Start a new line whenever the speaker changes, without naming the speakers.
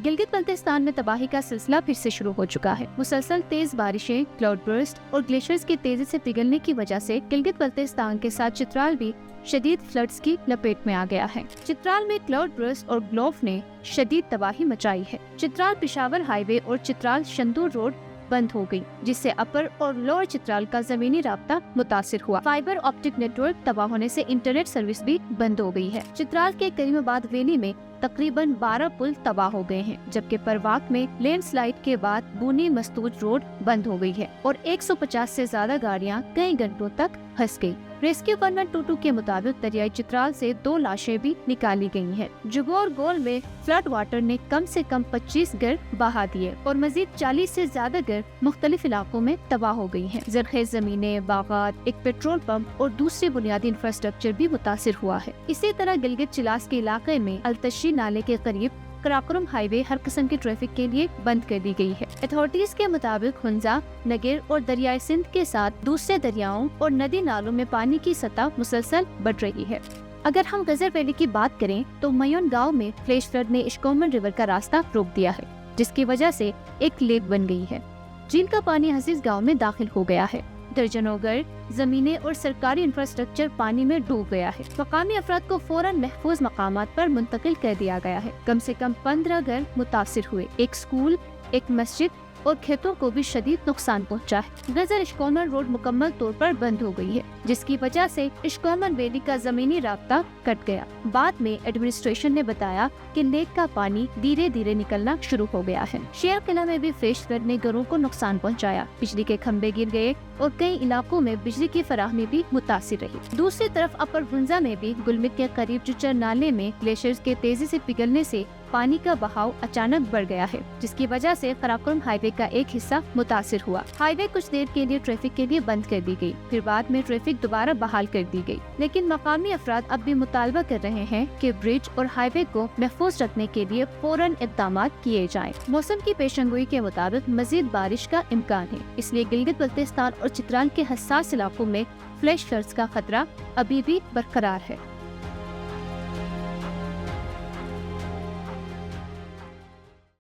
गिलगित बल्तिस्तान में तबाही का सिलसिला फिर से शुरू हो चुका है। मुसलसल तेज बारिशें, क्लाउड बर्स्ट और ग्लेशियर्स के तेजी से पिघलने की वजह से गिलगित बल्तिस्तान के साथ चित्राल भी शदीद फ्लड्स की लपेट में आ गया है। चित्राल में क्लाउड बर्स्ट और ग्लोफ ने शदीद तबाही मचाई है। चित्राल पिशावर हाईवे और चित्राल शंदूर रोड बंद हो गई, जिससे अपर और लोअर चित्राल का जमीनी राब्ता मुतासिर हुआ। फाइबर ऑप्टिक नेटवर्क तबाह होने से इंटरनेट सर्विस भी बंद हो गई है। चित्राल के करीमाबाद वैली में तकरीबन 12 पुल तबाह हो गए हैं, जबकि परवाक में लैंडस्लाइड के बाद बूनी मस्तूज रोड बंद हो गई है और 150 से ज्यादा गाड़ियां कई घंटों तक फंस गई। रेस्क्यू 1122 के मुताबिक दरियाई चित्राल से 2 लाशें भी निकाली गई हैं। जुगोर गोल में फ्लड वाटर ने कम से कम 25 घर बहा दिए और मजीद 40 से ज्यादा घर मुख्तलिफ इलाकों में तबाह हो गई हैं। ज़रख़ेज़ ज़मीनें, बागात, एक पेट्रोल पंप और दूसरे बुनियादी इंफ्रास्ट्रक्चर भी मुतासिर हुआ है। इसी तरह गिलगित चिलास के इलाके में अलतशी नाले के करीब कराकोरम हाईवे हर किस्म की ट्रैफिक के लिए बंद कर दी गई है। अथॉरिटीज के मुताबिक हुंजा, नगिर और दरियाई सिंध के साथ दूसरे दरियाओं और नदी नालों में पानी की सतह मुसलसल बढ़ रही है। अगर हम गजर वैली की बात करें तो मयून गांव में फ्लैश फ्लड ने इश्कोमन रिवर का रास्ता रोक दिया है, जिसकी वजह से एक लेक बन गई है। झील का पानी हसीस गाँव में दाखिल हो गया है। दर्जनों घर, जमीनें और सरकारी इंफ्रास्ट्रक्चर पानी में डूब गया है। मकामी अफराद को फौरन महफूज मकामात पर मुंतकिल कर दिया गया है। कम से कम 15 घर मुतासिर हुए। एक स्कूल, एक मस्जिद और खेतों को भी शदीद नुकसान पहुंचा है। गजर इश्कोमन रोड मुकम्मल तौर पर बंद हो गई है, जिसकी वजह से इश्कोमन वैली का जमीनी राब्ता कट गया। बाद में एडमिनिस्ट्रेशन ने बताया कि लेक का पानी धीरे धीरे निकलना शुरू हो गया है। शेर किला में भी फ्लैश फ्लड ने घरों को नुकसान पहुंचाया। बिजली के खंभे गिर गए और कई इलाकों में बिजली की फराहमी भी मुतासिर रही। दूसरी तरफ अपर हुंजा में भी गुलमित के करीब चुचर नाले में ग्लेशियर्स के तेजी से पिघलने से पानी का बहाव अचानक बढ़ गया है, जिसकी वजह से कराकोरम हाईवे का एक हिस्सा मुतासिर हुआ। हाईवे कुछ देर के लिए ट्रैफिक के लिए बंद कर दी गई, फिर बाद में ट्रैफिक दोबारा बहाल कर दी गई। लेकिन मकामी अफराद अब भी मुतालबा कर रहे हैं कि ब्रिज और हाईवे को महफूज रखने के लिए फौरन इक़दाम किए जाएं। मौसम की पेशंगोई के मुताबिक मजीद बारिश का इम्कान है, इसलिए गिलगित बल्तिस्तान और चित्राल के हसास इलाकों में फ्लैश फ्लड्स का खतरा अभी भी बरकरार है।